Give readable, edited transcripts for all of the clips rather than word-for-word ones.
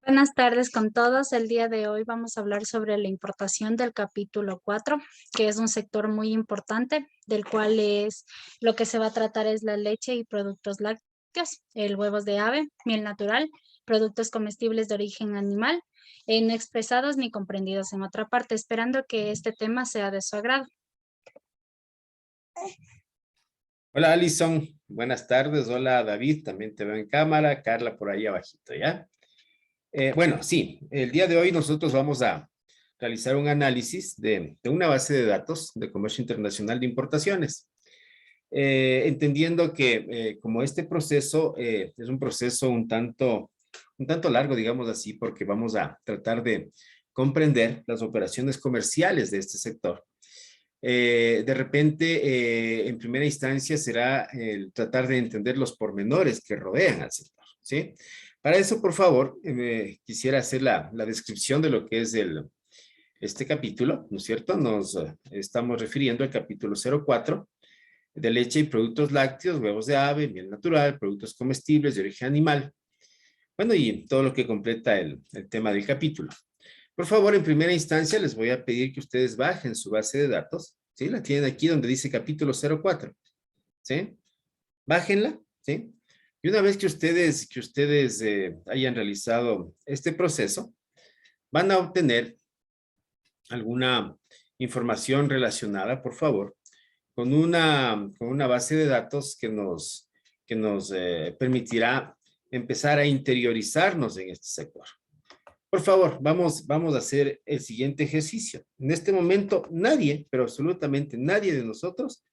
Buenas tardes con todos. El día de hoy vamos a hablar sobre la importación del capítulo 4, que es un sector muy importante, del cual lo que se va a tratar es la leche y productos lácteos, el huevos de ave, miel natural, productos comestibles de origen animal, no expresados ni comprendidos en otra parte, esperando que este tema sea de su agrado. Hola Alison, buenas tardes. Hola David, también te veo en cámara. Carla por ahí abajito, ¿ya? Bueno, sí, el día de hoy nosotros vamos a realizar un análisis de una base de datos de comercio internacional de importaciones. Entendiendo que como este proceso es un proceso un tanto largo, digamos así, porque vamos a tratar de comprender las operaciones comerciales de este sector. De repente, en primera instancia, será el tratar de entender los pormenores que rodean al sector, ¿sí? Para eso, por favor, quisiera hacer la descripción de lo que es este capítulo, ¿no es cierto? Nos estamos refiriendo al capítulo 04 de leche y productos lácteos, huevos de ave, miel natural, productos comestibles de origen animal. Bueno, y todo lo que completa el tema del capítulo. Por favor, en primera instancia les voy a pedir que ustedes bajen su base de datos, ¿sí? La tienen aquí donde dice capítulo 04, ¿sí? Bájenla, ¿sí? Y una vez que ustedes hayan realizado este proceso, van a obtener alguna información relacionada, por favor, con una base de datos que nos permitirá empezar a interiorizarnos en este sector. Por favor, vamos a hacer el siguiente ejercicio. En este momento, nadie, pero absolutamente nadie de nosotros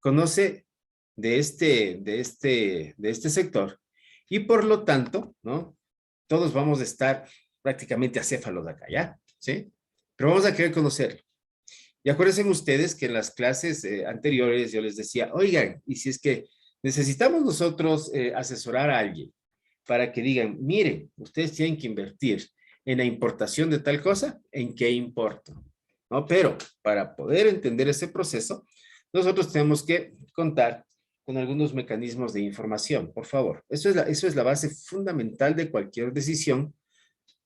conoce de este sector y por lo tanto, ¿no? Todos vamos a estar prácticamente acéfalos acá, ¿ya? ¿Sí? Pero vamos a querer conocerlo. Y acuérdense ustedes que en las clases anteriores yo les decía, oigan, y si es que necesitamos nosotros asesorar a alguien para que digan, miren, ustedes tienen que invertir en la importación de tal cosa, ¿en qué importa? ¿No? Pero para poder entender ese proceso, nosotros tenemos que contar con algunos mecanismos de información, por favor. Eso es la base fundamental de cualquier decisión,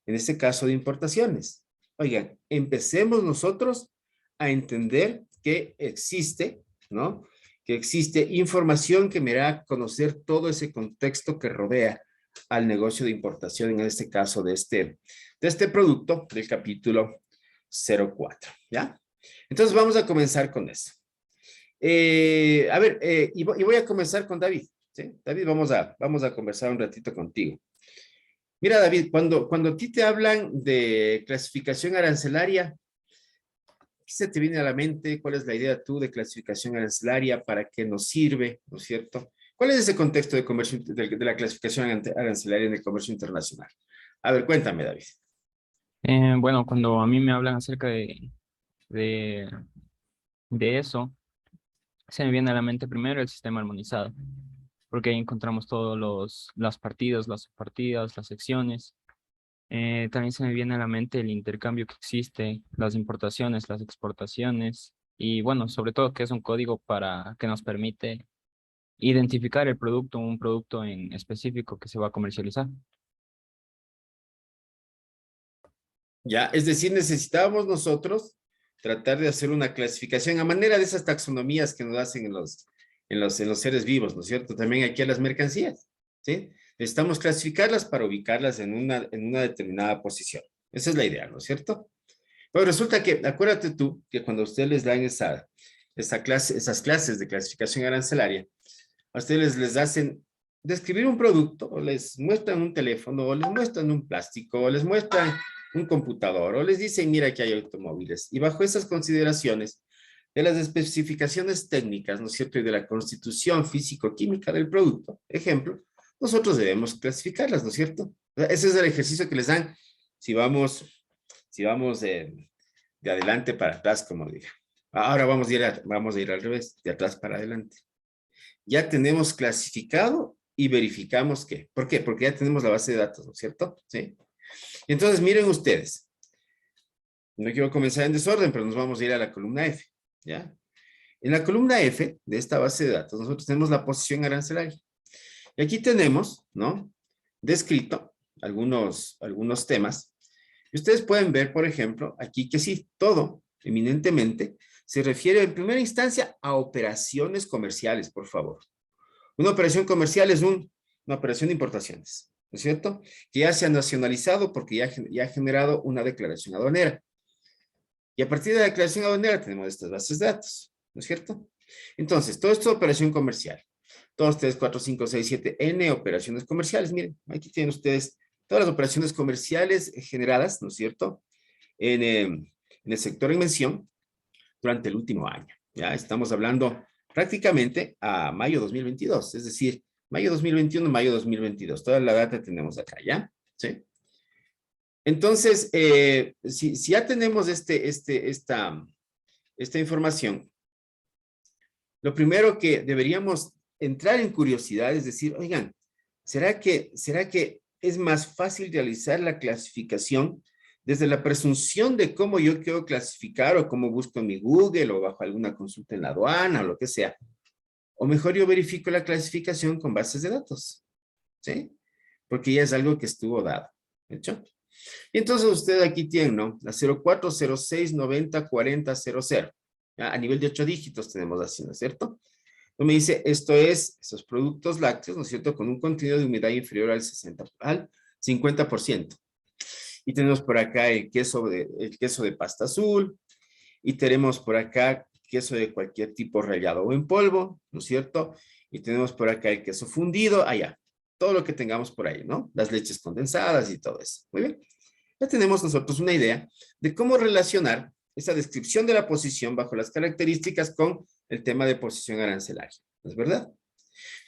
en este caso de importaciones. Oigan, empecemos nosotros a entender que existe, ¿no? Que existe información que me hará conocer todo ese contexto que rodea al negocio de importación, en este caso de este producto del capítulo 04, ¿ya? Entonces vamos a comenzar con eso. A ver, y voy a comenzar con David, ¿sí? David, vamos a conversar un ratito contigo. Mira, David, cuando a ti te hablan de clasificación arancelaria, ¿qué se te viene a la mente? ¿Cuál es la idea tú de clasificación arancelaria? ¿Para qué nos sirve? ¿No es cierto? ¿Cuál es ese contexto de comercio, de la clasificación arancelaria en el comercio internacional? A ver, cuéntame, David. Bueno, cuando a mí me hablan acerca de, de eso, se me viene a la mente primero el sistema armonizado, porque ahí encontramos todos las partidas, las subpartidas, las secciones. También se me viene a la mente el intercambio que existe, las importaciones, las exportaciones, y bueno, sobre todo que es un código para que nos permite identificar el producto, un producto en específico que se va a comercializar. Ya, es decir, necesitábamos nosotros tratar de hacer una clasificación a manera de esas taxonomías que nos hacen en los seres vivos, ¿no es cierto? También aquí a las mercancías, ¿sí? Necesitamos clasificarlas para ubicarlas en una determinada posición. Esa es la idea, ¿no es cierto? Pero resulta que, acuérdate tú, que cuando a ustedes les dan esas clases de clasificación arancelaria, a ustedes les hacen describir un producto, o les muestran un teléfono, o les muestran un plástico, o les muestran un computador, o les dicen, mira, que hay automóviles. Y bajo esas consideraciones de las especificaciones técnicas, ¿no es cierto?, y de la constitución físico-química del producto, ejemplo, nosotros debemos clasificarlas, ¿no es cierto? O sea, ese es el ejercicio que les dan si vamos de adelante para atrás, como diga. Ahora vamos a ir al revés, de atrás para adelante. Ya tenemos clasificado y verificamos que. ¿Por qué? Porque ya tenemos la base de datos, ¿no es cierto? Sí. Entonces, miren ustedes. No quiero comenzar en desorden, pero nos vamos a ir a la columna F, ¿ya? En la columna F de esta base de datos, nosotros tenemos la posición arancelaria. Y aquí tenemos, ¿no? Descrito algunos temas. Y ustedes pueden ver, por ejemplo, aquí que sí, todo, eminentemente, se refiere en primera instancia a operaciones comerciales, por favor. Una operación comercial es una operación de importaciones, ¿no es cierto? Que ya se ha nacionalizado porque ya ha generado una declaración aduanera. Y a partir de la declaración aduanera tenemos estas bases de datos, ¿no es cierto? Entonces, todo esto es operación comercial. 2, 3, 4, 5, 6, 7, N operaciones comerciales. Miren, aquí tienen ustedes todas las operaciones comerciales generadas, ¿no es cierto? En el sector en mención durante el último año. Ya estamos hablando prácticamente a mayo 2022, es decir, mayo 2021, mayo 2022. Toda la data tenemos acá, ¿ya? ¿Sí? Entonces, si ya tenemos esta información, lo primero que deberíamos entrar en curiosidad es decir, oigan, ¿será que es más fácil realizar la clasificación desde la presunción de cómo yo quiero clasificar o cómo busco en mi Google o bajo alguna consulta en la aduana o lo que sea? O mejor yo verifico la clasificación con bases de datos, ¿sí? Porque ya es algo que estuvo dado, ¿hecho? Y entonces usted aquí tiene, ¿no? La 04, 06, 90, 40, 00. ¿Ya? A nivel de 8 dígitos tenemos así, ¿no es cierto? Entonces me dice, esos productos lácteos, ¿no es cierto? Con un contenido de humedad inferior al 50%. Y tenemos por acá el queso de pasta azul. Y tenemos por acá queso de cualquier tipo rallado o en polvo, ¿no es cierto? Y tenemos por acá el queso fundido, allá. Todo lo que tengamos por ahí, ¿no? Las leches condensadas y todo eso. Muy bien. Ya tenemos nosotros una idea de cómo relacionar esa descripción de la posición bajo las características con el tema de posición arancelaria. ¿No es verdad?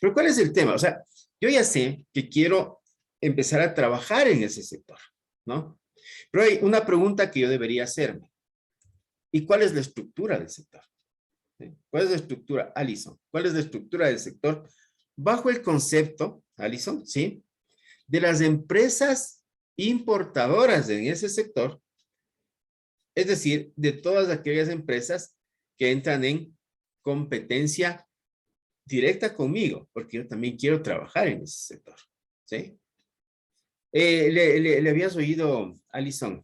Pero ¿cuál es el tema? O sea, yo ya sé que quiero empezar a trabajar en ese sector, ¿no? Pero hay una pregunta que yo debería hacerme. ¿Y cuál es la estructura del sector? ¿Sí? ¿Cuál es la estructura, Alison? ¿Cuál es la estructura del sector bajo el concepto, Alison, sí, de las empresas importadoras en ese sector? Es decir, de todas aquellas empresas que entran en competencia directa conmigo, porque yo también quiero trabajar en ese sector, ¿sí? ¿Le habías oído, Alison,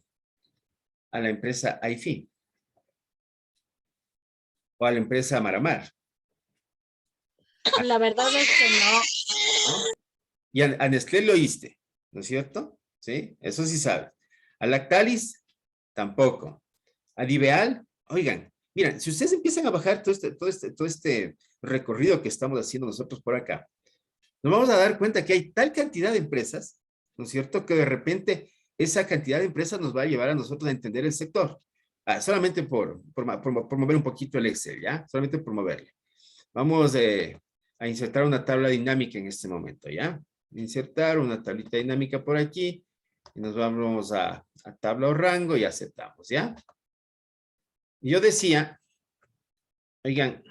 a la empresa AIFI? ¿O a la empresa Maramar? La verdad es que no. ¿No? Y a Nestlé lo oíste, ¿no es cierto? ¿Sí? Eso sí sabes. A Lactalis, tampoco. A Diveal, oigan, miren, si ustedes empiezan a bajar todo este recorrido que estamos haciendo nosotros por acá, nos vamos a dar cuenta que hay tal cantidad de empresas, ¿no es cierto? Que de repente esa cantidad de empresas nos va a llevar a nosotros a entender el sector. Solamente por mover un poquito el Excel, ¿ya? Solamente por moverle. Vamos a insertar una tabla dinámica en este momento, ¿ya? Insertar una tablita dinámica por aquí y nos vamos a tabla o rango y aceptamos, ¿ya? Y yo decía, oigan,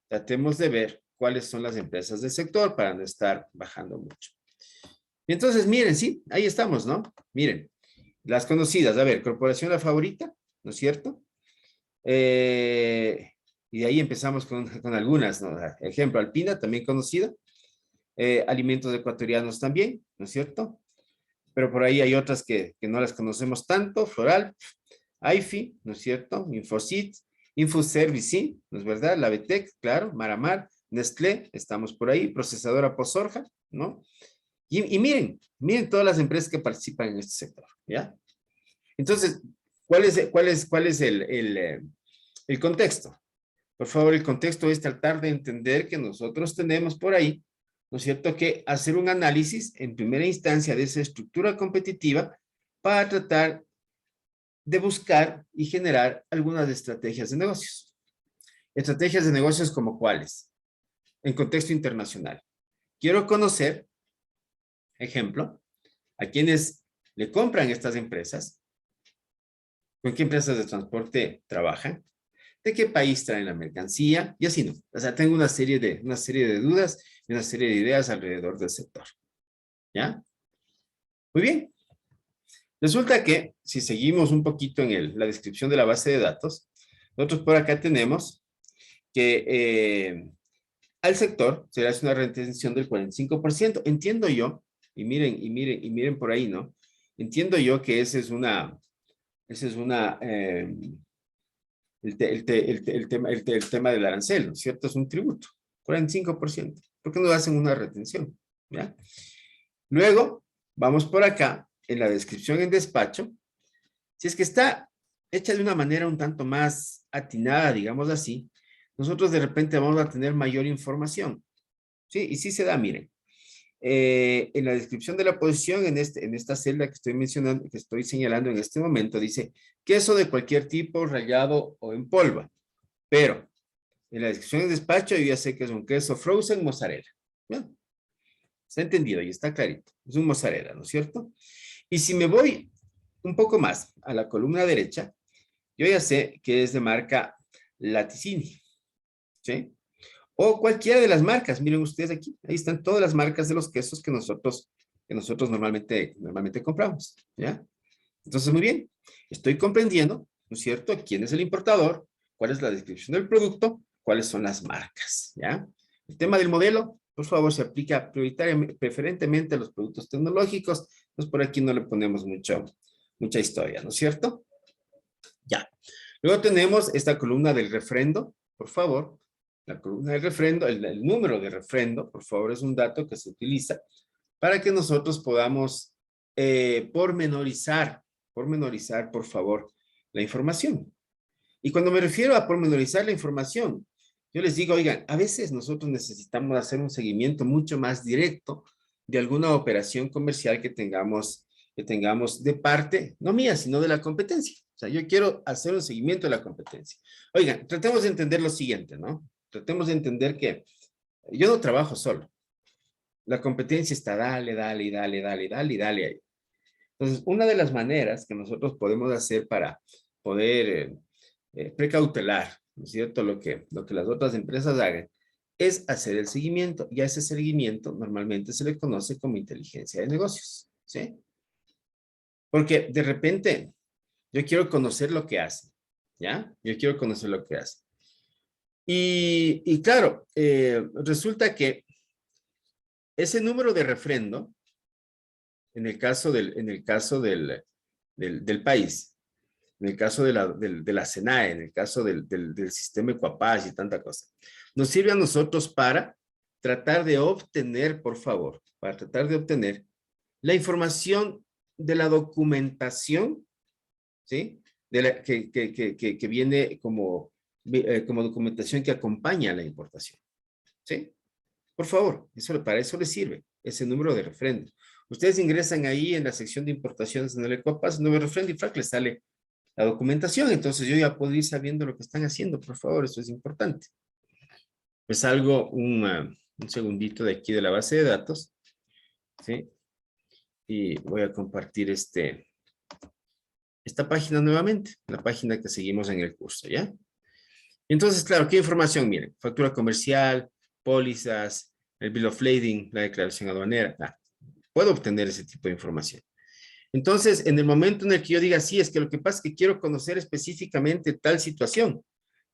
tratemos de ver cuáles son las empresas del sector para no estar bajando mucho. Y entonces, miren, sí, ahí estamos, ¿no? Miren, las conocidas, a ver, Corporación La Favorita, ¿no es cierto? Y de ahí empezamos con algunas, ¿no? Ejemplo, Alpina, también conocida. Alimentos ecuatorianos también, ¿no es cierto? Pero por ahí hay otras que no las conocemos tanto, Floral, AIFI, ¿no es cierto? Infosit, Infoservice, ¿sí? ¿No es verdad? La Betec, claro, Maramar, Nestlé, estamos por ahí, Procesadora Pozorja, ¿no? Y miren todas las empresas que participan en este sector, ¿ya? Entonces, ¿cuál es el contexto? Por favor, el contexto es tratar de entender que nosotros tenemos por ahí, ¿no es cierto?, que hacer un análisis en primera instancia de esa estructura competitiva para tratar de buscar y generar algunas estrategias de negocios. Estrategias de negocios como cuáles, en contexto internacional. Quiero conocer, ejemplo, a quienes le compran estas empresas, con qué empresas de transporte trabajan, de qué país traen la mercancía, y así no. O sea, tengo una serie de dudas y una serie de ideas alrededor del sector. ¿Ya? Muy bien. Resulta que, si seguimos un poquito en la descripción de la base de datos, nosotros por acá tenemos que al sector se le hace una retención del 45%. Entiendo yo y miren por ahí, ¿no? Entiendo yo que ese es el tema del arancel, ¿no es cierto? Es un tributo, 45%. ¿Por qué no hacen una retención? ¿Ya? Luego, vamos por acá, en la descripción en despacho. Si es que está hecha de una manera un tanto más atinada, digamos así, nosotros de repente vamos a tener mayor información. ¿Sí? Y sí se da, miren. En la descripción de la posición, en esta celda que estoy mencionando, que estoy señalando en este momento, dice queso de cualquier tipo, rallado o en polvo. Pero en la descripción de despacho yo ya sé que es un queso frozen mozzarella. ¿No? Está entendido y está clarito. Es un mozzarella, ¿no es cierto? Y si me voy un poco más a la columna derecha, yo ya sé que es de marca Laticini. ¿Sí? O cualquiera de las marcas. Miren ustedes aquí. Ahí están todas las marcas de los quesos que nosotros normalmente compramos. ¿Ya? Entonces, muy bien. Estoy comprendiendo, ¿no es cierto?, quién es el importador, cuál es la descripción del producto, cuáles son las marcas. ¿Ya? El tema del modelo, por favor, se aplica prioritariamente, preferentemente a los productos tecnológicos. Pues por aquí no le ponemos mucha historia, ¿no es cierto? Ya. Luego tenemos esta columna del refrendo, por favor. La columna del refrendo, el número de refrendo, por favor, es un dato que se utiliza para que nosotros podamos pormenorizar, por favor, la información. Y cuando me refiero a pormenorizar la información, yo les digo, oigan, a veces nosotros necesitamos hacer un seguimiento mucho más directo de alguna operación comercial que tengamos de parte, no mía, sino de la competencia. O sea, yo quiero hacer un seguimiento de la competencia. Oigan, tratemos de entender lo siguiente, ¿no? Tratemos de entender que yo no trabajo solo. La competencia está dale ahí. Entonces, una de las maneras que nosotros podemos hacer para poder precautelar, ¿no es cierto?, lo que las otras empresas hagan, es hacer el seguimiento. Y a ese seguimiento normalmente se le conoce como inteligencia de negocios, ¿sí? Porque de repente yo quiero conocer lo que hacen, ¿ya? Yo quiero conocer lo que hacen. Y claro, resulta que ese número de refrendo, en el caso del país, en el caso de la SENAE, en el caso del sistema Ecuapaz y tanta cosa, nos sirve a nosotros para tratar de obtener, por favor, la información de la documentación, ¿sí? Que viene como documentación que acompaña a la importación, ¿sí? Por favor, para eso les sirve ese número de refrendo. Ustedes ingresan ahí en la sección de importaciones en el Ecuapaz, número de refrendo y frac, les sale la documentación. Entonces yo ya puedo ir sabiendo lo que están haciendo, por favor, eso es importante. Me salgo un segundito de aquí de la base de datos, ¿sí? Y voy a compartir esta página nuevamente, la página que seguimos en el curso, ¿ya? Entonces, claro, ¿qué información? Miren, factura comercial, pólizas, el bill of lading, la declaración aduanera, nada. Puedo obtener ese tipo de información. Entonces, en el momento en el que yo diga, sí, es que lo que pasa es que quiero conocer específicamente tal situación,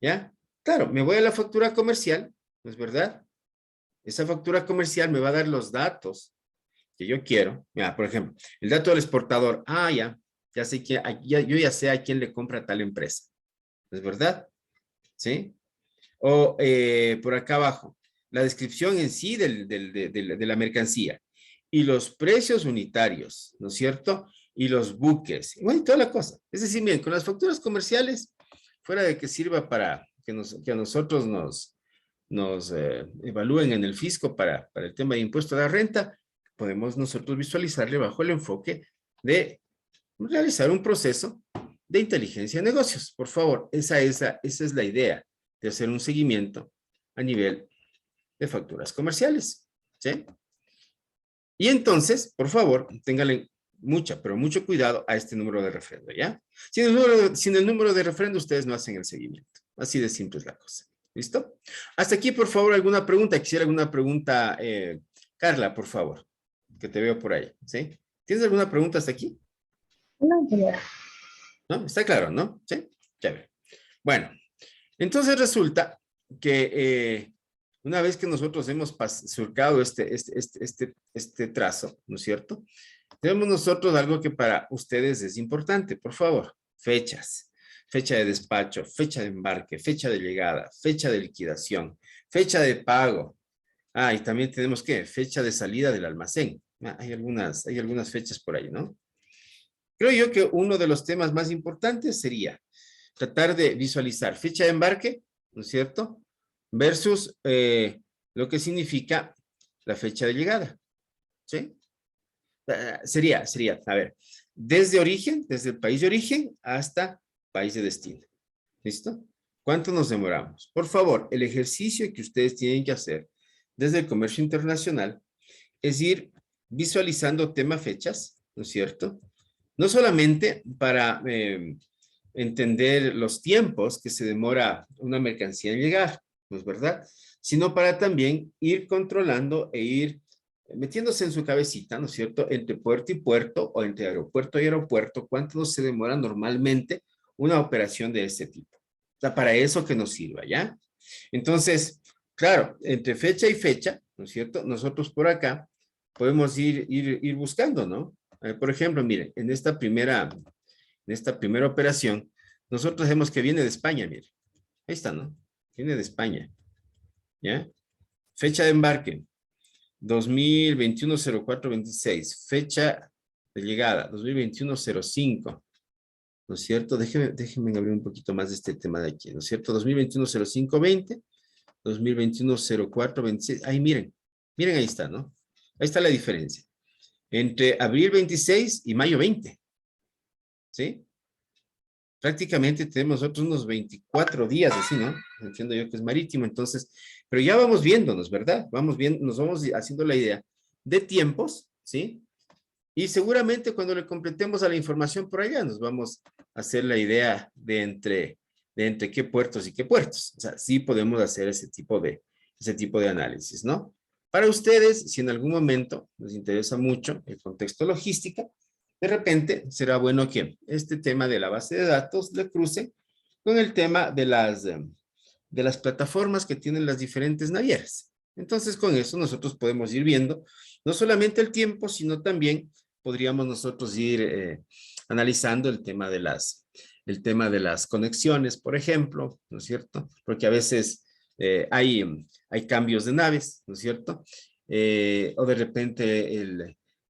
¿ya? Claro, me voy a la factura comercial, ¿no es verdad? Esa factura comercial me va a dar los datos que yo quiero. Mira, por ejemplo, el dato del exportador. Ah, ya sé que, yo ya sé a quién le compra tal empresa. ¿No es verdad? ¿Sí? O por acá abajo, la descripción en sí de la mercancía y los precios unitarios, ¿no es cierto? Y los buques, y bueno, y toda la cosa. Es decir, miren, con las facturas comerciales, fuera de que sirva para que a nosotros nos evalúen en el fisco para el tema de impuesto a la renta, podemos nosotros visualizarle bajo el enfoque de realizar un proceso de inteligencia de negocios. Por favor, esa es la idea de hacer un seguimiento a nivel de facturas comerciales, ¿sí? Y entonces, por favor, ténganle pero mucho cuidado a este número de refrendo, ¿ya? Sin el número de refrendo, ustedes no hacen el seguimiento. Así de simple es la cosa. ¿Listo? Hasta aquí, por favor, alguna pregunta. Quisiera alguna pregunta, Carla, por favor, que te veo por ahí, ¿sí? ¿Tienes alguna pregunta hasta aquí? No, ya. ¿No? Está claro, ¿no? Sí, chévere. Bueno, entonces resulta que Una vez que nosotros hemos surcado este trazo, ¿no es cierto? Tenemos nosotros algo que para ustedes es importante, por favor, fechas. Fecha de despacho, fecha de embarque, fecha de llegada, fecha de liquidación, fecha de pago. Ah, y también tenemos ¿qué? Fecha de salida del almacén. Ah, hay algunas fechas por ahí, ¿no? Creo yo que uno de los temas más importantes sería tratar de visualizar fecha de embarque, ¿no es cierto? Versus lo que significa la fecha de llegada, ¿sí? Sería, a ver, desde origen, desde el país de origen hasta país de destino. ¿Listo? ¿Cuánto nos demoramos? Por favor, el ejercicio que ustedes tienen que hacer desde el comercio internacional es ir visualizando tema fechas, ¿no es cierto? No solamente para entender los tiempos que se demora una mercancía en llegar, ¿no es verdad? Sino para también ir controlando e ir metiéndose en su cabecita, ¿no es cierto? Entre puerto y puerto o entre aeropuerto y aeropuerto, ¿cuánto se demora normalmente una operación de este tipo? O sea, para eso que nos sirva, ¿ya? Entonces, claro, entre fecha y fecha, ¿no es cierto? Nosotros por acá podemos ir buscando, ¿no? Por ejemplo, miren, en esta primera operación, nosotros vemos que viene de España, miren. Ahí está, ¿no? Viene de España, ¿ya? Fecha de embarque, 2021-04-26. Fecha de llegada, 2021-05. ¿No es cierto? Déjenme abrir un poquito más de este tema de aquí, ¿no es cierto? 2021-05-20, 2021-04-26. Ahí miren, ahí está, ¿no? Ahí está la diferencia. Entre abril 26 y mayo 20. ¿Sí? Prácticamente tenemos otros unos 24 días así, ¿no? Entiendo yo que es marítimo, entonces, pero ya vamos viéndonos, ¿verdad? Vamos viendo, nos vamos haciendo la idea de tiempos, ¿sí? Y seguramente cuando le completemos a la información por allá, nos vamos a hacer la idea de entre qué puertos y qué puertos. O sea, sí podemos hacer ese tipo de análisis, ¿no? Para ustedes, si en algún momento les interesa mucho el contexto logística, de repente será bueno que este tema de la base de datos le cruce con el tema de las plataformas que tienen las diferentes navieras. Entonces, con eso nosotros podemos ir viendo no solamente el tiempo, sino también podríamos nosotros ir analizando el tema de las conexiones, por ejemplo, ¿no es cierto? Porque a veces hay cambios de naves, ¿no es cierto? O de repente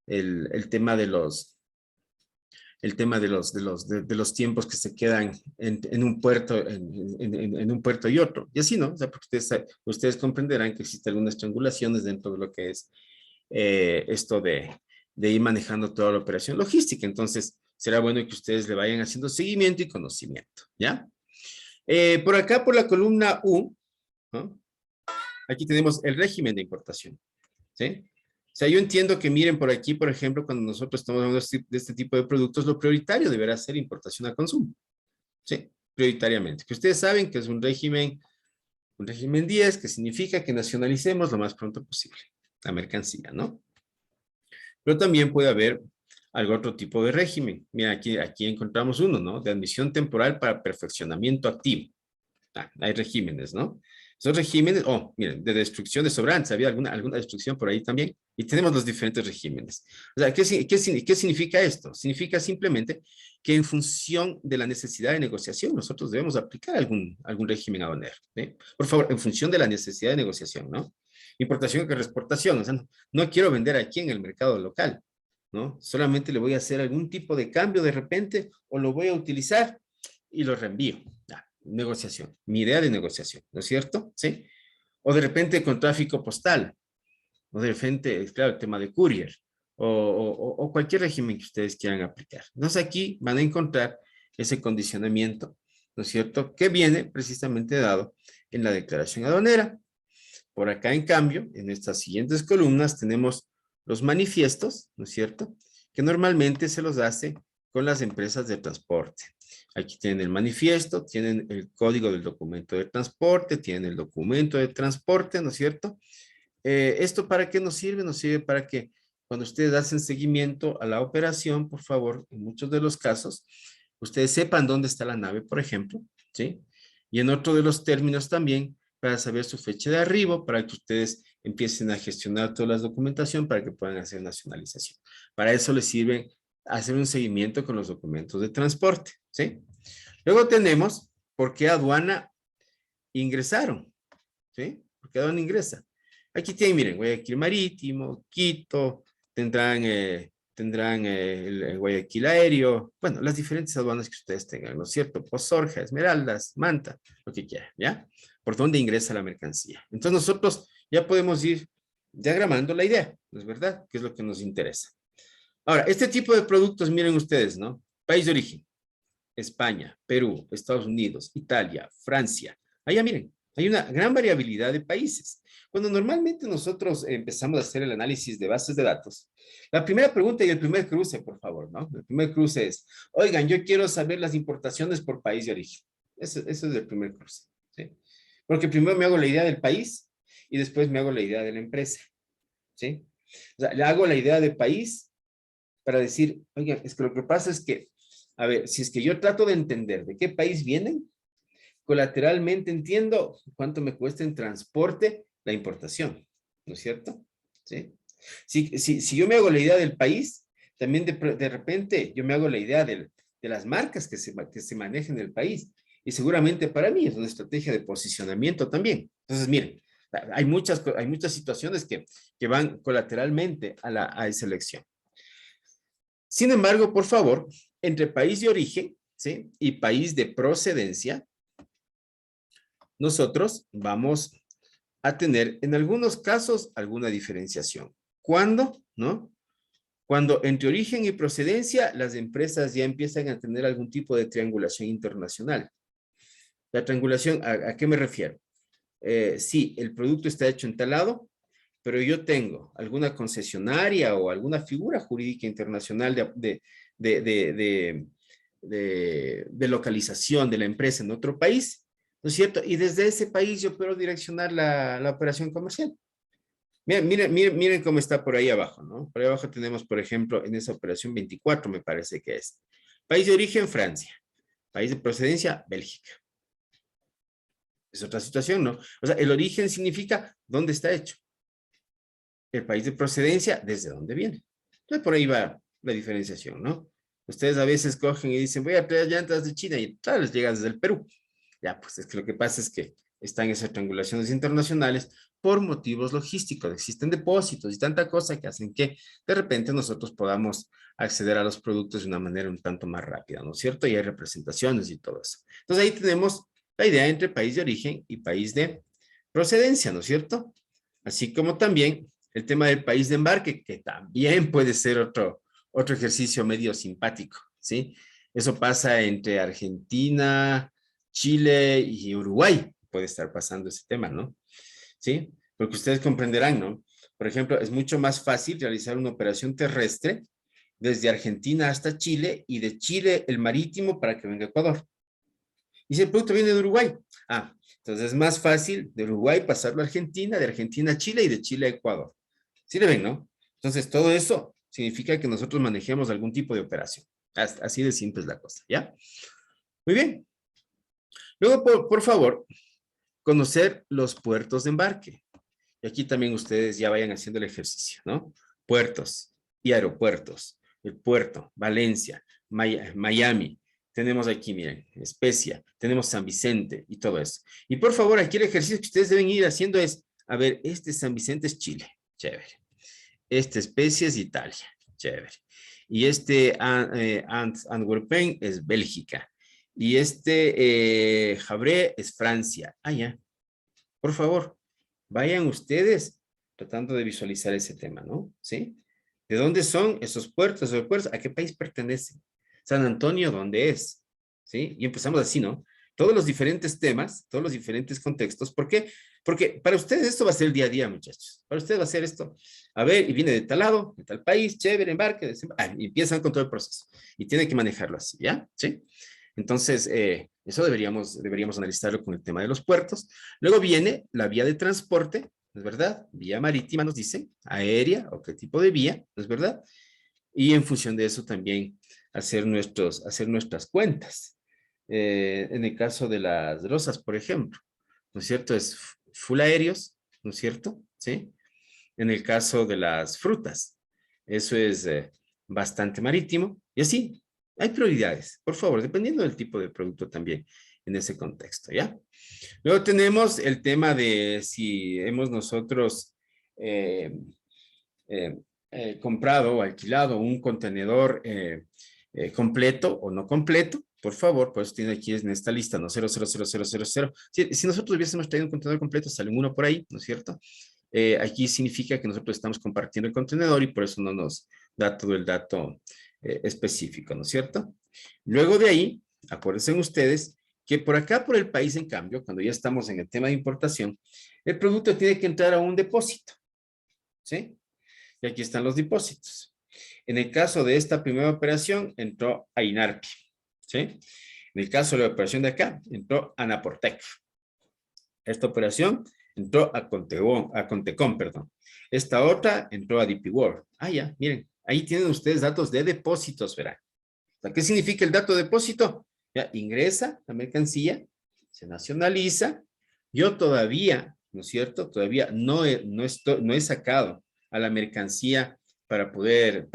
el tema de los tiempos que se quedan en un puerto, en un puerto y otro. Y así, ¿no? O sea, porque ustedes comprenderán que existen algunas triangulaciones dentro de lo que es esto de ir manejando toda la operación logística. Entonces, será bueno que ustedes le vayan haciendo seguimiento y conocimiento, ¿ya? Por acá, por la columna U, ¿no? Aquí tenemos el régimen de importación, ¿sí? O sea, yo entiendo que miren por aquí, por ejemplo, cuando nosotros estamos hablando de este tipo de productos, lo prioritario deberá ser importación a consumo, ¿sí? Prioritariamente. Que ustedes saben que es un régimen 10, que significa que nacionalicemos lo más pronto posible la mercancía, ¿no? Pero también puede haber algún otro tipo de régimen. Mira, aquí encontramos uno, ¿no? De admisión temporal para perfeccionamiento activo. Hay regímenes, ¿no? Esos regímenes, miren, de destrucción de sobrantes, había alguna destrucción por ahí también, y tenemos los diferentes regímenes. O sea, ¿qué significa esto? Significa simplemente que en función de la necesidad de negociación, nosotros debemos aplicar algún régimen aduanero, ¿sí? Por favor, en función de la necesidad de negociación, ¿no? Importación que exportación, o sea, no quiero vender aquí en el mercado local, ¿no? Solamente le voy a hacer algún tipo de cambio de repente, o lo voy a utilizar y lo reenvío. Negociación, mi idea de negociación, ¿no es cierto? ¿Sí? O de repente con tráfico postal, o de repente, claro, el tema de courier, o cualquier régimen que ustedes quieran aplicar. Entonces aquí van a encontrar ese condicionamiento, ¿no es cierto? Que viene precisamente dado en la declaración aduanera. Por acá, en cambio, en estas siguientes columnas tenemos los manifiestos, ¿no es cierto? Que normalmente se los hace con las empresas de transporte. Aquí tienen el manifiesto, tienen el código del documento de transporte, tienen el documento de transporte, ¿no es cierto? ¿Esto para qué nos sirve? Nos sirve para que cuando ustedes hacen seguimiento a la operación, por favor, en muchos de los casos, ustedes sepan dónde está la nave, por ejemplo, ¿sí? Y en otro de los términos también, para saber su fecha de arribo, para que ustedes empiecen a gestionar toda la documentación para que puedan hacer nacionalización. Para eso les sirve hacer un seguimiento con los documentos de transporte, ¿sí? Luego tenemos por qué aduana ingresaron, ¿sí? ¿Por qué aduana ingresa? Aquí tienen, miren, Guayaquil Marítimo, Quito, tendrán el Guayaquil Aéreo, bueno, las diferentes aduanas que ustedes tengan, ¿no es cierto? Pozorja, Esmeraldas, Manta, lo que quieran, ¿ya? Por dónde ingresa la mercancía. Entonces nosotros ya podemos ir diagramando la idea, ¿no es verdad? ¿Qué es lo que nos interesa? Ahora, este tipo de productos, miren ustedes, ¿no? País de origen, España, Perú, Estados Unidos, Italia, Francia. Allá miren, hay una gran variabilidad de países. Cuando normalmente nosotros empezamos a hacer el análisis de bases de datos, la primera pregunta y el primer cruce, por favor, ¿no? El primer cruce es, oigan, yo quiero saber las importaciones por país de origen. Eso es el primer cruce, ¿sí? Porque primero me hago la idea del país y después me hago la idea de la empresa, ¿sí? O sea, le hago la idea del país para decir, oigan, es que lo que pasa es que, a ver, si es que yo trato de entender de qué país vienen, colateralmente entiendo cuánto me cuesta en transporte la importación, ¿no es cierto? ¿Sí? Si yo me hago la idea del país, también de repente yo me hago la idea de las marcas que se manejan en el país. Y seguramente para mí es una estrategia de posicionamiento también. Entonces, miren, hay muchas situaciones que van colateralmente a esa elección. Sin embargo, por favor, entre país de origen, ¿sí? Y país de procedencia, nosotros vamos a tener en algunos casos alguna diferenciación. ¿Cuándo? ¿No? Cuando entre origen y procedencia las empresas ya empiezan a tener algún tipo de triangulación internacional. La triangulación, ¿a qué me refiero? Sí, el producto está hecho en tal lado, pero yo tengo alguna concesionaria o alguna figura jurídica internacional de localización de la empresa en otro país, ¿no es cierto? Y desde ese país yo puedo direccionar la operación comercial. Miren cómo está por ahí abajo, ¿no? Por ahí abajo tenemos, por ejemplo, en esa operación 24, me parece que es. País de origen, Francia. País de procedencia, Bélgica. Es otra situación, ¿no? O sea, el origen significa dónde está hecho. El país de procedencia, desde dónde viene. Entonces, por ahí va la diferenciación, ¿no? Ustedes a veces cogen y dicen, voy a traer llantas de China y claro, les llega desde el Perú. Ya, pues es que lo que pasa es que están esas triangulaciones internacionales por motivos logísticos. Existen depósitos y tanta cosa que hacen que de repente nosotros podamos acceder a los productos de una manera un tanto más rápida, ¿no es cierto? Y hay representaciones y todo eso. Entonces ahí tenemos la idea entre país de origen y país de procedencia, ¿no es cierto? Así como también el tema del país de embarque, que también puede ser otro ejercicio medio simpático, ¿sí? Eso pasa entre Argentina, Chile y Uruguay. Puede estar pasando ese tema, ¿no? ¿Sí? Porque ustedes comprenderán, ¿no? Por ejemplo, es mucho más fácil realizar una operación terrestre desde Argentina hasta Chile y de Chile el marítimo para que venga a Ecuador. Y si el producto viene de Uruguay, entonces es más fácil de Uruguay pasarlo a Argentina, de Argentina a Chile y de Chile a Ecuador. ¿Sí le ven, no? Entonces todo eso significa que nosotros manejemos algún tipo de operación. Así de simple es la cosa, ¿ya? Muy bien. Luego, por favor, conocer los puertos de embarque. Y aquí también ustedes ya vayan haciendo el ejercicio, ¿no? Puertos y aeropuertos. El puerto, Valencia, Miami. Tenemos aquí, miren, Especia, tenemos San Vicente y todo eso. Y por favor, aquí el ejercicio que ustedes deben ir haciendo es, a ver, este San Vicente es Chile, chévere. Esta Especia es Italia, chévere. Y este Antwerpen es Bélgica. Y este Havre es Francia. Ya. Por favor, vayan ustedes tratando de visualizar ese tema, ¿no? ¿Sí? ¿De dónde son esos puertos? ¿A qué país pertenecen? San Antonio, ¿dónde es? ¿Sí? Y empezamos así, ¿no? Todos los diferentes temas, todos los diferentes contextos. ¿Por qué? Porque para ustedes esto va a ser el día a día, muchachos. Para ustedes va a ser esto. A ver, y viene de tal lado, de tal país, chévere, embarque, y empiezan con todo el proceso. Y tienen que manejarlo así, ¿ya? ¿Sí? Entonces, eso deberíamos analizarlo con el tema de los puertos. Luego viene la vía de transporte, ¿no es verdad? Vía marítima nos dice, aérea o qué tipo de vía, ¿no es verdad? Y en función de eso también hacer nuestras cuentas. En el caso de las rosas, por ejemplo, ¿no es cierto? Es full aéreos, ¿no es cierto? ¿Sí? En el caso de las frutas, eso es bastante marítimo. Y así, hay prioridades, por favor, dependiendo del tipo de producto también en ese contexto, ¿ya? Luego tenemos el tema de si hemos nosotros comprado o alquilado un contenedor completo o no completo. Por favor, pues tiene aquí en esta lista, ¿no? 00000. Si nosotros hubiésemos traído un contenedor completo, sale uno por ahí, ¿no es cierto? Aquí significa que nosotros estamos compartiendo el contenedor y por eso no nos da todo el dato específico, ¿no es cierto? Luego de ahí, acuérdense ustedes que por acá, por el país, en cambio, cuando ya estamos en el tema de importación, el producto tiene que entrar a un depósito, ¿sí? Y aquí están los depósitos. En el caso de esta primera operación, entró a INARPI, ¿sí? En el caso de la operación de acá, entró a Naportec. Esta operación entró a Contecom, perdón. Esta otra entró a DP World. Ah, ya, miren, ahí tienen ustedes datos de depósitos, verán. ¿Qué significa el dato de depósito? Ya ingresa la mercancía, se nacionaliza. Yo todavía, ¿no es cierto? Todavía no he sacado a la mercancía para poder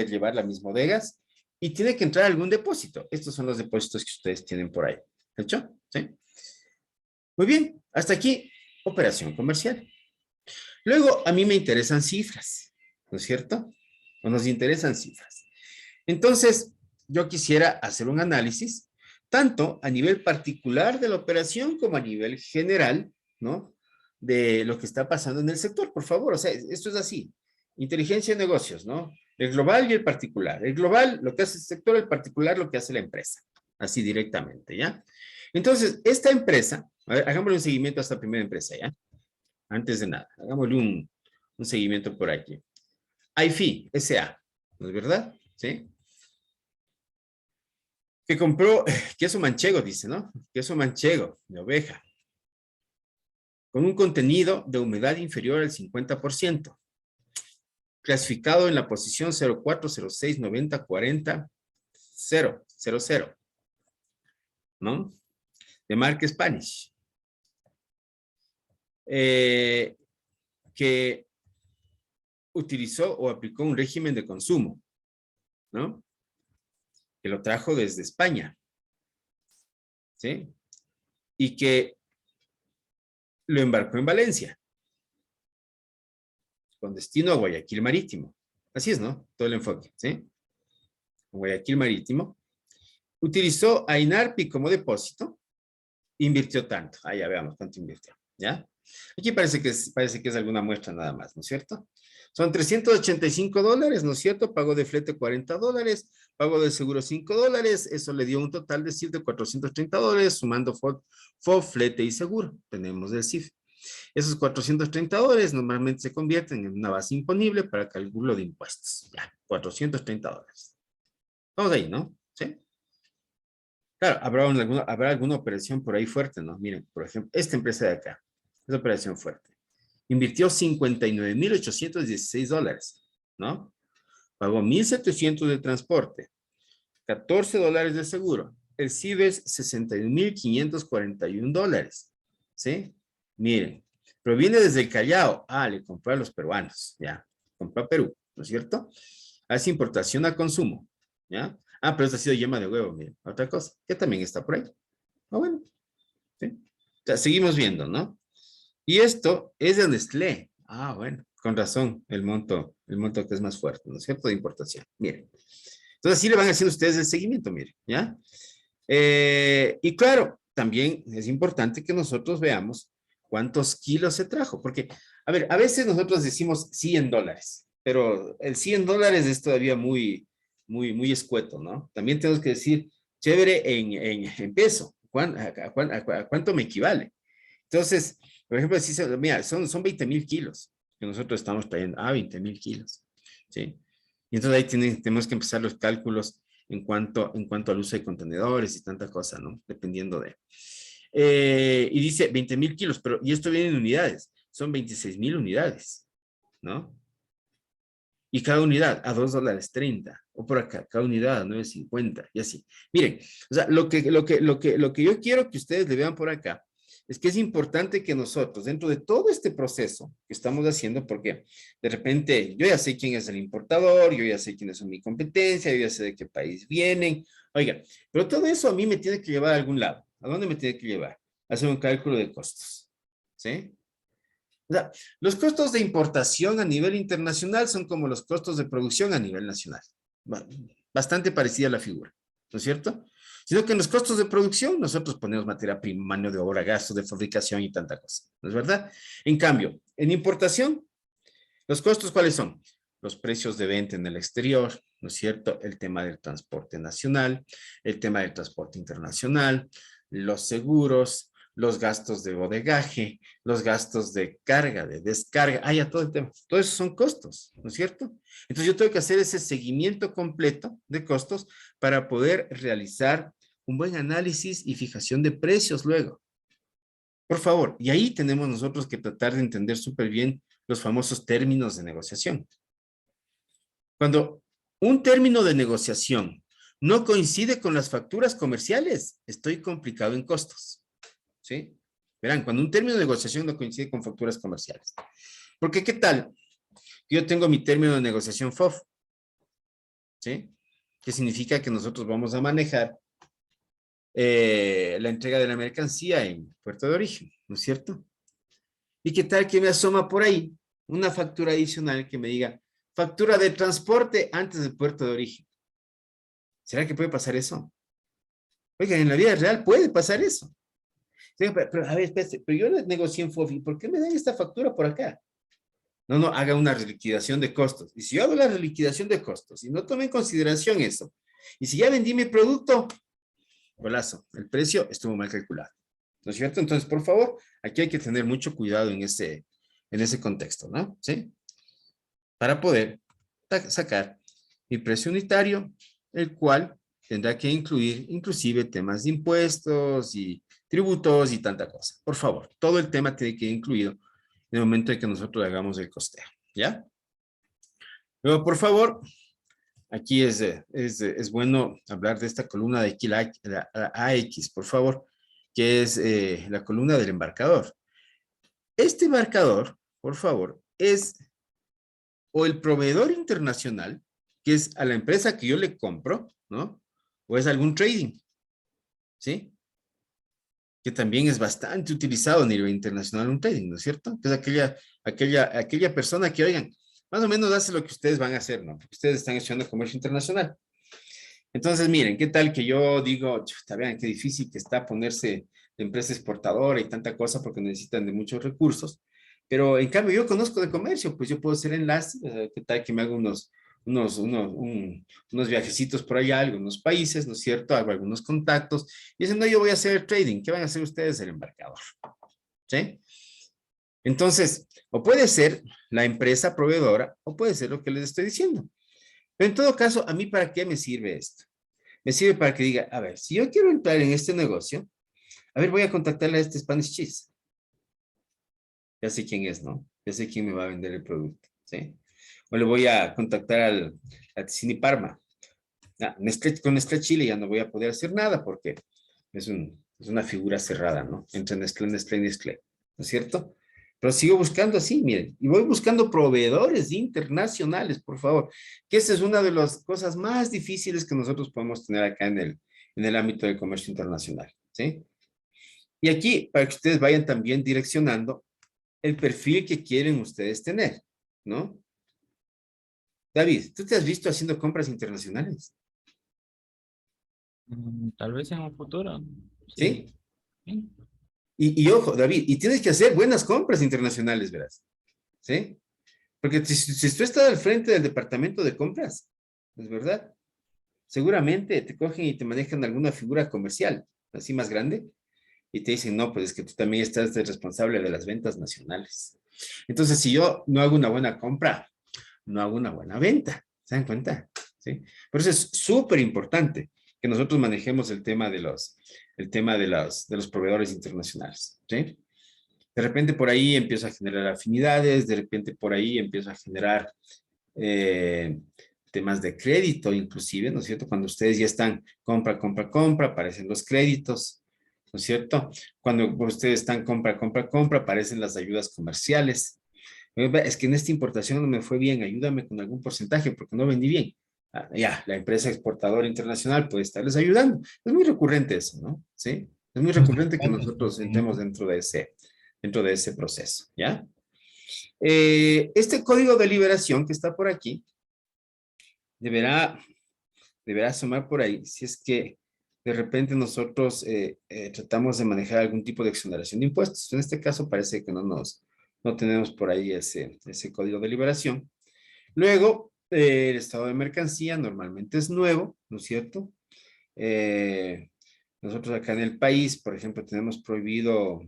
llevarla a mis bodegas y tiene que entrar algún depósito. Estos son los depósitos que ustedes tienen por ahí. ¿Hecho? ¿Sí? Muy bien, hasta aquí, operación comercial. Luego, a mí me interesan cifras, ¿no es cierto? O nos interesan cifras. Entonces, yo quisiera hacer un análisis, tanto a nivel particular de la operación como a nivel general, ¿no? De lo que está pasando en el sector, por favor. O sea, esto es así. Inteligencia de negocios, ¿no? El global y el particular. El global, lo que hace el sector, el particular, lo que hace la empresa. Así directamente, ¿ya? Entonces, esta empresa, a ver, hagámosle un seguimiento a esta primera empresa, ¿ya? Antes de nada, hagámosle un seguimiento por aquí. IFI, SA, ¿no es verdad? ¿Sí? Que compró queso manchego, dice, ¿no? Queso manchego de oveja, con un contenido de humedad inferior al 50%, clasificado en la posición 0406904000, ¿no? De marca Spanish. Que utilizó o aplicó un régimen de consumo, ¿no? Que lo trajo desde España, ¿sí? Y que lo embarcó en Valencia, con destino a Guayaquil Marítimo. Así es, ¿no? Todo el enfoque, ¿sí? Guayaquil Marítimo. Utilizó a INARPI como depósito, invirtió tanto. Ah, ya veamos cuánto invirtió, ¿ya? Aquí parece que es alguna muestra nada más, ¿no es cierto? Son $385, ¿no es cierto? Pago de flete $40, pago de seguro $5, eso le dio un total de CIF de $430, sumando FOB, flete y seguro. Tenemos el CIF. Esos $430 normalmente se convierten en una base imponible para cálculo de impuestos. Ya, $430. Vamos ahí, ¿no? ¿Sí? Claro, habrá alguna operación por ahí fuerte, ¿no? Miren, por ejemplo, esta empresa de acá, es operación fuerte. Invirtió $59,816, ¿no? Pagó $1,700 de transporte, $14 de seguro. El CIB es $61,541, ¿sí? Miren, proviene desde el Callao. Ah, le compró a los peruanos, ya. Compró a Perú, ¿no es cierto? Hace importación a consumo, ¿ya? Ah, pero esta ha sido yema de huevo, miren. Otra cosa, que también está por ahí. Ah, bueno, ¿sí? O sea, seguimos viendo, ¿no? Y esto es de Nestlé. Ah, bueno, con razón, el monto que es más fuerte, ¿no es cierto? De importación. Miren. Entonces, así le van haciendo ustedes el seguimiento, miren, ¿ya? Y claro, también es importante que nosotros veamos cuántos kilos se trajo, porque, a ver, a veces nosotros decimos $100, pero el $100 es todavía muy escueto, ¿no? También tenemos que decir, chévere en peso, ¿a cuánto me equivale? Entonces, por ejemplo, si mira, son 20,000 kilos que nosotros estamos trayendo. Ah, 20,000 kilos, ¿sí? Y entonces ahí tenemos que empezar los cálculos en cuanto al uso de contenedores y tanta cosa, ¿no? Dependiendo de. Y dice 20,000 kilos, pero, y esto viene en unidades, son 26,000 unidades, ¿no? Y cada unidad a $2.30, o por acá, cada unidad a $9.50, y así. Miren, o sea, lo que yo quiero que ustedes le vean por acá es que es importante que nosotros, dentro de todo este proceso que estamos haciendo, porque de repente yo ya sé quién es el importador, yo ya sé quiénes son mi competencia, yo ya sé de qué país vienen, oiga, pero todo eso a mí me tiene que llevar a algún lado. ¿A dónde me tiene que llevar? A hacer un cálculo de costos, ¿sí? O sea, los costos de importación a nivel internacional son como los costos de producción a nivel nacional. Bastante parecida la figura, ¿no es cierto? Sino que en los costos de producción nosotros ponemos materia prima, mano de obra, gastos de fabricación y tanta cosa, ¿no es verdad? En cambio, en importación, ¿los costos cuáles son? Los precios de venta en el exterior, ¿no es cierto? El tema del transporte nacional, el tema del transporte internacional, los seguros, los gastos de bodegaje, los gastos de carga, de descarga, ya todo el tema. Todo eso son costos, ¿no es cierto? Entonces yo tengo que hacer ese seguimiento completo de costos para poder realizar un buen análisis y fijación de precios luego. Por favor, y ahí tenemos nosotros que tratar de entender súper bien los famosos términos de negociación. Cuando un término de negociación no coincide con las facturas comerciales, estoy complicado en costos. ¿Sí? Verán, cuando un término de negociación no coincide con facturas comerciales. Porque, ¿qué tal? Yo tengo mi término de negociación FOF. ¿Sí? Que significa que nosotros vamos a manejar la entrega de la mercancía en puerto de origen, ¿no es cierto? ¿Y qué tal que me asoma por ahí una factura adicional que me diga factura de transporte antes del puerto de origen? ¿Será que puede pasar eso? Oiga, en la vida real puede pasar eso. Pero a ver, espérate, pero yo negocié en FOFI, ¿por qué me dan esta factura por acá? No, haga una reliquidación de costos. Y si yo hago la reliquidación de costos y no tomo en consideración eso, y si ya vendí mi producto, golazo, el precio estuvo mal calculado. ¿No es cierto? Entonces, por favor, aquí hay que tener mucho cuidado en ese contexto, ¿no? ¿Sí? Para poder sacar mi precio unitario, el cual tendrá que incluir inclusive temas de impuestos y tributos y tanta cosa. Por favor, todo el tema tiene que ir incluido en el momento en que nosotros hagamos el costeo, ¿ya? Luego, por favor, aquí es bueno hablar de esta columna de aquí, la AX, por favor, que es la columna del embarcador. Este embarcador, por favor, es o el proveedor internacional, que es a la empresa que yo le compro, ¿no? O es algún trading, ¿sí? Que también es bastante utilizado a nivel internacional un trading, ¿no es cierto? Que es aquella persona que, oigan, más o menos hace lo que ustedes van a hacer, ¿no? Porque ustedes están estudiando comercio internacional. Entonces, miren, ¿qué tal que yo digo, chuta, vean qué difícil que está ponerse de empresa exportadora y tanta cosa porque necesitan de muchos recursos? Pero en cambio yo conozco de comercio, pues yo puedo hacer enlace, ¿qué tal que me hago unos viajecitos por allá a algunos países, ¿no es cierto? Hago algunos contactos y dicen, no, yo voy a hacer trading, ¿qué van a hacer ustedes? El embarcador, ¿sí? Entonces, o puede ser la empresa proveedora o puede ser lo que les estoy diciendo. Pero en todo caso, ¿a mí para qué me sirve esto? Me sirve para que diga, a ver, si yo quiero entrar en este negocio, a ver, voy a contactarle a este Spanish Cheese. Ya sé quién es, ¿no? Ya sé quién me va a vender el producto, ¿sí? O le voy a contactar a Ticini Parma. Con Nestlé Chile ya no voy a poder hacer nada porque es una figura cerrada, ¿no? Entre Nestlé, ¿no es cierto? Pero sigo buscando así, miren, y voy buscando proveedores internacionales, por favor, que esa es una de las cosas más difíciles que nosotros podemos tener acá en el ámbito del comercio internacional, ¿sí? Y aquí, para que ustedes vayan también direccionando el perfil que quieren ustedes tener, ¿no? David, ¿tú te has visto haciendo compras internacionales? Tal vez en un futuro. Sí. ¿Sí? Sí. Y ojo, David, y tienes que hacer buenas compras internacionales, verás, ¿sí? Porque si tú estás al frente del departamento de compras, ¿es verdad? Seguramente te cogen y te manejan alguna figura comercial, así más grande, y te dicen, no, pues es que tú también estás de responsable de las ventas nacionales. Entonces, si yo no hago una buena compra, no hago una buena venta, ¿se dan cuenta? ¿Sí? Por eso es súper importante que nosotros manejemos el tema de los proveedores internacionales, ¿sí? De repente por ahí empiezo a generar afinidades, de repente por ahí empiezo a generar eh, temas de crédito inclusive, ¿no es cierto? Cuando ustedes ya están compra, aparecen los créditos, ¿no es cierto? Cuando ustedes están compra, compra, compra, aparecen las ayudas comerciales. Es que en esta importación no me fue bien, ayúdame con algún porcentaje porque no vendí bien. Ah, ya, la empresa exportadora internacional puede estarles ayudando. Es muy recurrente eso, ¿no? Sí, es muy recurrente que nosotros entremos dentro de ese proceso, ¿ya? Este código de liberación que está por aquí deberá asomar por ahí si es que de repente nosotros tratamos de manejar algún tipo de exoneración de impuestos. En este caso parece que no tenemos por ahí ese código de liberación. Luego, el estado de mercancía normalmente es nuevo, ¿no es cierto? Nosotros acá en el país, por ejemplo, tenemos prohibido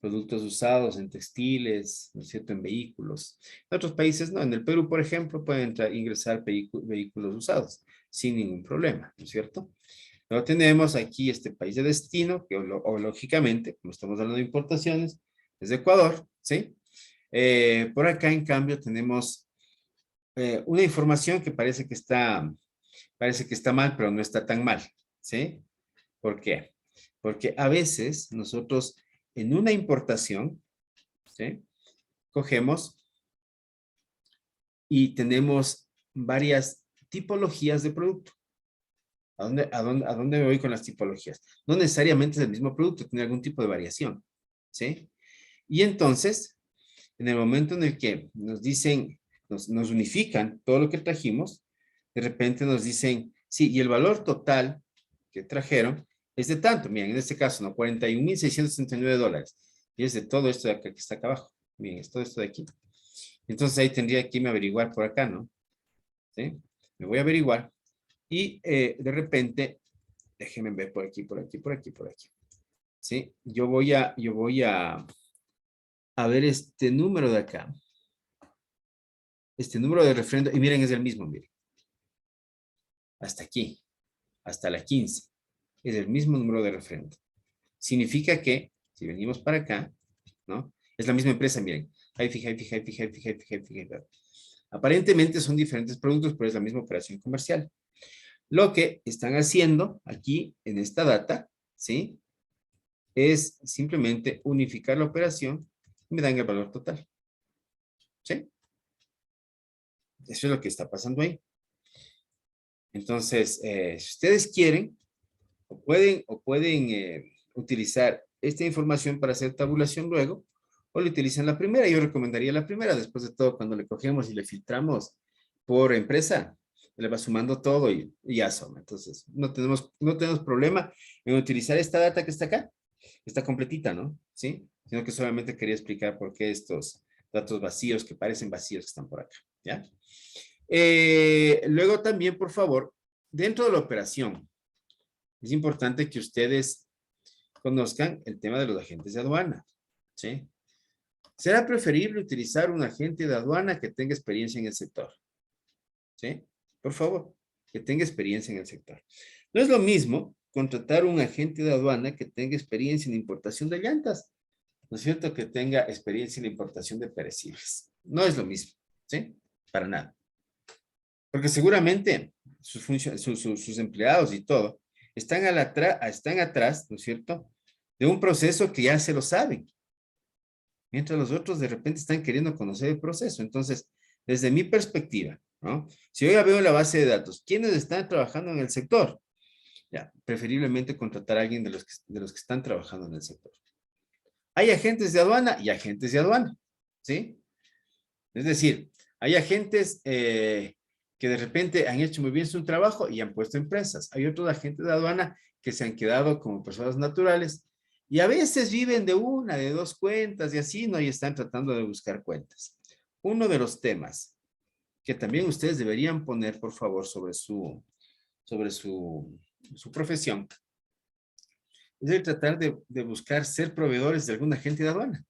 productos usados en textiles, ¿no es cierto?, en vehículos. En otros países no. En el Perú, por ejemplo, pueden ingresar vehículos usados sin ningún problema, ¿no es cierto? Luego tenemos aquí este país de destino, que lógicamente, como estamos hablando de importaciones, es de Ecuador, ¿sí? Por acá, en cambio, tenemos una información que parece que está mal, pero no está tan mal, ¿sí? ¿Por qué? Porque a veces nosotros en una importación, ¿sí? Cogemos y tenemos varias tipologías de producto. ¿A dónde me voy con las tipologías? No necesariamente es el mismo producto, tiene algún tipo de variación, ¿sí? Y entonces, en el momento en el que nos dicen, nos unifican todo lo que trajimos, de repente nos dicen, sí, y el valor total que trajeron es de tanto. Miren, en este caso, ¿no? $41,669. Y es de todo esto de acá que está acá abajo. Miren, es todo esto de aquí. Entonces ahí tendría que irme a averiguar por acá, ¿no? ¿Sí? Me voy a averiguar y de repente, déjenme ver por aquí, por aquí, por aquí, por aquí. ¿Sí? Yo voy a ver este número de acá. Este número de refrendo, y miren, es el mismo, miren. Hasta aquí, hasta la 15. Es el mismo número de refrendo. Significa que, si venimos para acá, ¿no? Es la misma empresa, miren. Ahí fija, ahí fija, ahí fija, ahí fija, ahí fija, ahí fija. Aparentemente son diferentes productos, pero es la misma operación comercial. Lo que están haciendo aquí en esta data, ¿sí? Es simplemente unificar la operación y me dan el valor total. ¿Sí? Eso es lo que está pasando ahí. Entonces, si ustedes quieren, pueden utilizar esta información para hacer tabulación luego, o le utilizan la primera. Yo recomendaría la primera. Después de todo, cuando le cogemos y le filtramos por empresa, le va sumando todo y ya suma. Entonces, no tenemos problema en utilizar esta data que está acá. Está completita, ¿no? ¿Sí? Sino que solamente quería explicar por qué estos datos vacíos, que parecen vacíos, que están por acá, ¿ya? Luego también, por favor, dentro de la operación, es importante que ustedes conozcan el tema de los agentes de aduana, ¿sí? Será preferible utilizar un agente de aduana que tenga experiencia en el sector, ¿sí? Por favor, que tenga experiencia en el sector. No es lo mismo contratar un agente de aduana que tenga experiencia en importación de llantas, ¿no es cierto? Que tenga experiencia en la importación de perecibles. No es lo mismo, ¿sí? Para nada. Porque seguramente sus empleados y todo están atrás, ¿no es cierto? De un proceso que ya se lo saben. Mientras los otros de repente están queriendo conocer el proceso. Entonces, desde mi perspectiva, ¿no? Si yo ya veo la base de datos, ¿quiénes están trabajando en el sector? Ya, preferiblemente contratar a alguien de los que están trabajando en el sector. Hay agentes de aduana y agentes de aduana, ¿sí? Es decir, hay agentes que de repente han hecho muy bien su trabajo y han puesto empresas. Hay otros agentes de aduana que se han quedado como personas naturales y a veces viven de una, de dos cuentas y así, ¿no? Y están tratando de buscar cuentas. Uno de los temas que también ustedes deberían poner, por favor, sobre su profesión, es el tratar de buscar ser proveedores de algún agente de aduana.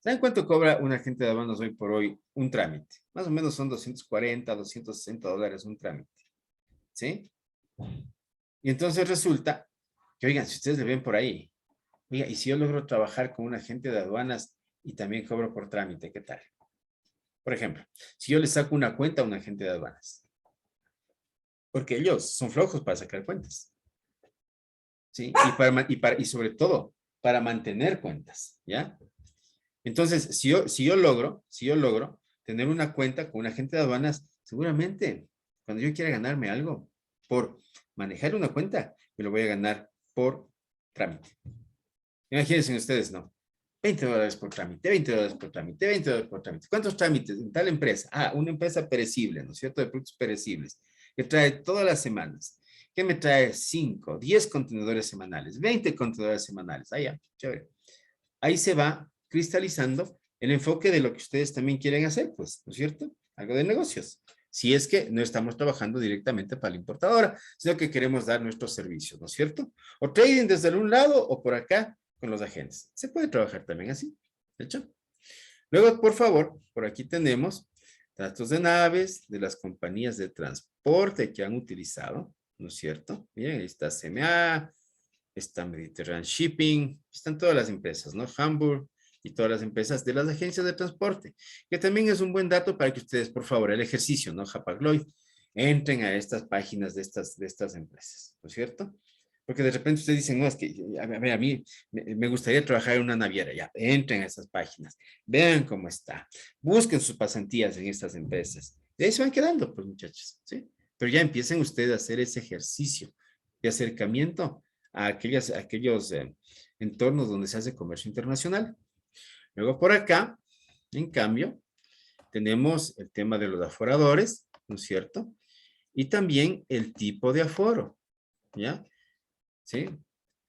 ¿Saben cuánto cobra un agente de aduanas hoy por hoy un trámite? Más o menos son $240, $260 un trámite. ¿Sí? Y entonces resulta que, oigan, si ustedes le ven por ahí, oiga, y si yo logro trabajar con un agente de aduanas y también cobro por trámite, ¿qué tal? Por ejemplo, si yo le saco una cuenta a un agente de aduanas, porque ellos son flojos para sacar cuentas. ¿sí? Y sobre todo, para mantener cuentas, ¿ya? Entonces, si yo logro tener una cuenta con un agente de aduanas, seguramente cuando yo quiera ganarme algo por manejar una cuenta, me lo voy a ganar por trámite. Imagínense ustedes, ¿no? $20 por trámite, $20 por trámite, $20 por trámite. ¿Cuántos trámites en tal empresa? Ah, una empresa perecible, ¿no es cierto? De productos perecibles, que trae todas las semanas. ¿Qué me trae? 5, 10 contenedores semanales, 20 contenedores semanales. Ah, ya, chévere. Ahí se va cristalizando el enfoque de lo que ustedes también quieren hacer, pues, ¿no es cierto? Algo de negocios. Si es que no estamos trabajando directamente para la importadora, sino que queremos dar nuestros servicios, ¿no es cierto? O trading desde un lado o por acá con los agentes. Se puede trabajar también así, ¿de hecho? Luego, por favor, por aquí tenemos datos de naves de las compañías de transporte que han utilizado, ¿no es cierto? Miren, ahí está CMA, está Mediterranean Shipping, están todas las empresas, ¿no? Hamburg y todas las empresas de las agencias de transporte, que también es un buen dato para que ustedes, por favor, el ejercicio, ¿no? Hapag-Lloyd, entren a estas páginas de estas empresas, ¿no es cierto? Porque de repente ustedes dicen, no, es que a mí me gustaría trabajar en una naviera. Ya, entren a esas páginas, vean cómo está, busquen sus pasantías en estas empresas. Y ahí se van quedando, pues, muchachos, ¿sí? Pero ya empiecen ustedes a hacer ese ejercicio de acercamiento a aquellos entornos donde se hace comercio internacional. Luego por acá, en cambio, tenemos el tema de los aforadores, ¿no es cierto? Y también el tipo de aforo, ¿ya? ¿Sí?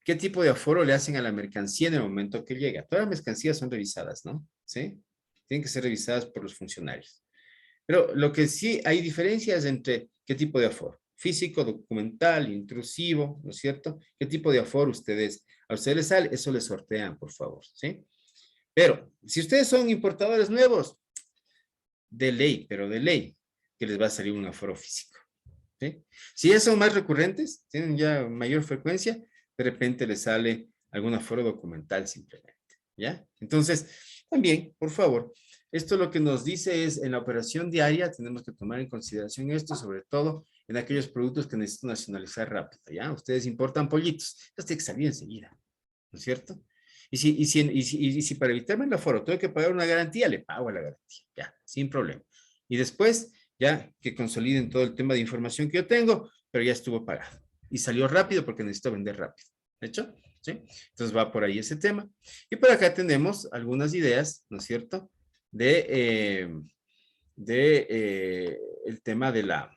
¿Qué tipo de aforo le hacen a la mercancía en el momento que llega? Todas las mercancías son revisadas, ¿no? ¿Sí? Tienen que ser revisadas por los funcionarios. Pero lo que sí hay diferencias entre qué tipo de aforo. Físico, documental, intrusivo, ¿no es cierto? ¿Qué tipo de aforo a ustedes les sale? Eso les sortean, por favor, ¿sí? Pero si ustedes son importadores nuevos, de ley, pero de ley, que les va a salir un aforo físico, ¿sí? Si ya son más recurrentes, tienen ya mayor frecuencia, de repente les sale algún aforo documental simplemente, ¿ya? Entonces, también, por favor, esto lo que nos dice es, en la operación diaria tenemos que tomar en consideración esto, sobre todo en aquellos productos que necesitan nacionalizar rápido, ¿ya? Ustedes importan pollitos, esto tiene que salir enseguida, ¿no es cierto? Y si para evitarme el aforo tengo que pagar una garantía, le pago la garantía, ya, sin problema. Y después, ya que consoliden todo el tema de información que yo tengo, pero ya estuvo pagado. Y salió rápido porque necesito vender rápido. ¿De hecho? ¿Sí? Entonces va por ahí ese tema. Y por acá tenemos algunas ideas, ¿no es cierto? El tema de las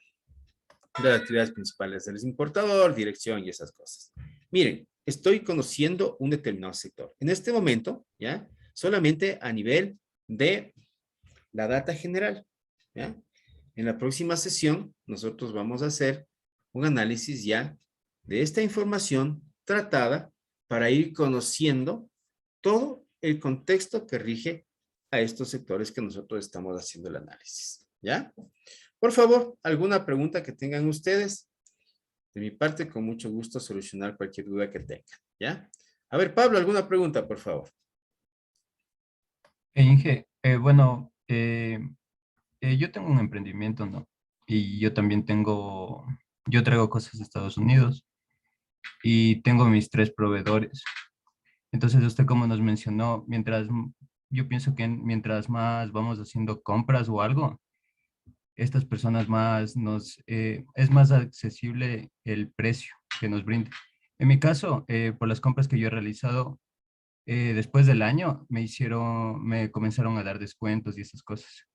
actividades principales del importador, dirección y esas cosas. Miren, estoy conociendo un determinado sector. En este momento, ¿ya? Solamente a nivel de la data general, ¿ya? En la próxima sesión, nosotros vamos a hacer un análisis ya de esta información tratada para ir conociendo todo el contexto que rige a estos sectores que nosotros estamos haciendo el análisis, ¿ya? Por favor, ¿alguna pregunta que tengan ustedes? De mi parte, con mucho gusto solucionar cualquier duda que tengan, ¿ya? A ver, Pablo, ¿alguna pregunta, por favor? Inge, yo tengo un emprendimiento, ¿no? Y yo también yo traigo cosas de Estados Unidos y tengo mis 3 proveedores. Entonces, usted como nos mencionó, yo pienso que mientras más vamos haciendo compras o algo, estas personas es más accesible el precio que nos brinda. En mi caso, por las compras que yo he realizado, después del año me comenzaron a dar descuentos y esas cosas.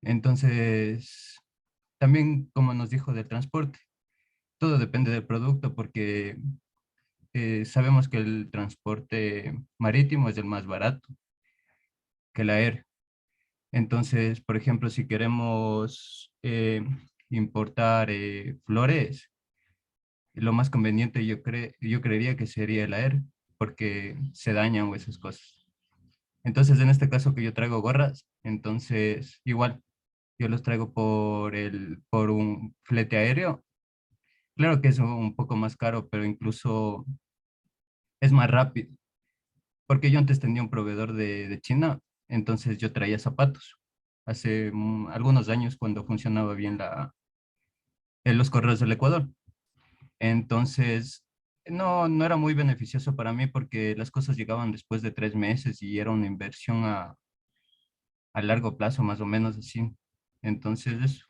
Entonces, también como nos dijo del transporte, todo depende del producto porque sabemos que el transporte marítimo es el más barato que el aéreo. Entonces, por ejemplo, si queremos importar flores, lo más conveniente yo creería que sería el aéreo porque se dañan o esas cosas. Entonces, en este caso que yo traigo gorras, entonces igual yo los traigo por un flete aéreo. Claro que es un poco más caro, pero incluso es más rápido. Porque yo antes tenía un proveedor de China, entonces yo traía zapatos. Hace algunos años cuando funcionaba bien en los correos del Ecuador. Entonces, No era muy beneficioso para mí porque las cosas llegaban después de 3 meses y era una inversión a largo plazo, más o menos así. Entonces, eso.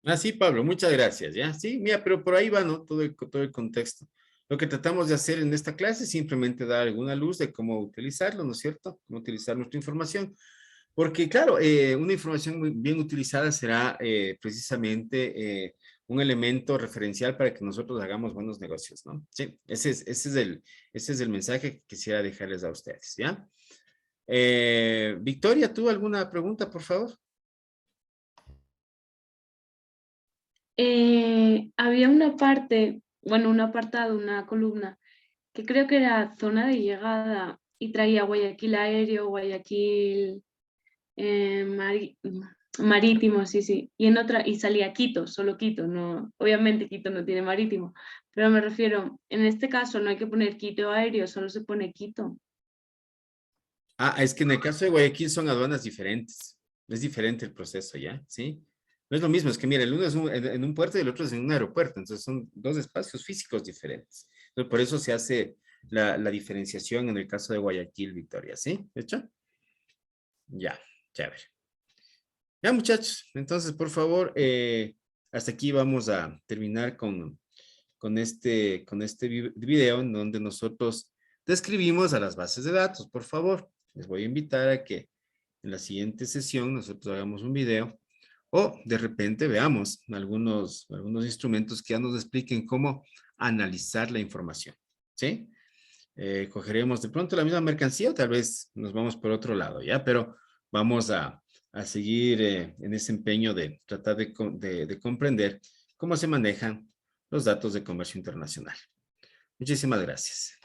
Ah, sí, Pablo, muchas gracias, ¿ya? Sí, mira, pero por ahí va, ¿no? Todo el contexto. Lo que tratamos de hacer en esta clase es simplemente dar alguna luz de cómo utilizarlo, ¿no es cierto? Cómo utilizar nuestra información. Porque, claro, una información muy bien utilizada será precisamente un elemento referencial para que nosotros hagamos buenos negocios, ¿no? Sí, ese es el mensaje que quisiera dejarles a ustedes, ¿ya? Victoria, ¿tú alguna pregunta, por favor? Había una parte, bueno, un apartado, una columna, que creo que era zona de llegada y traía Guayaquil aéreo, Guayaquil marítimo, sí, sí. Y en otra, y salía Quito, solo Quito, no, obviamente Quito no tiene marítimo, pero me refiero, en este caso no hay que poner Quito aéreo, solo se pone Quito. Ah, es que en el caso de Guayaquil son aduanas diferentes. Es diferente el proceso, ¿ya? ¿Sí? No es lo mismo, es que mira, el uno es en un puerto y el otro es en un aeropuerto, entonces son dos espacios físicos diferentes. Entonces, por eso se hace la diferenciación en el caso de Guayaquil, Victoria, ¿sí? ¿De hecho? Ya, chévere. Ya, muchachos, entonces, por favor, hasta aquí vamos a terminar con este video en donde nosotros describimos a las bases de datos. Por favor, les voy a invitar a que en la siguiente sesión nosotros hagamos un video o de repente veamos algunos instrumentos que ya nos expliquen cómo analizar la información, ¿sí? Cogeremos de pronto la misma mercancía o tal vez nos vamos por otro lado, ¿ya? Pero vamos a seguir en ese empeño de tratar de comprender cómo se manejan los datos de comercio internacional. Muchísimas gracias.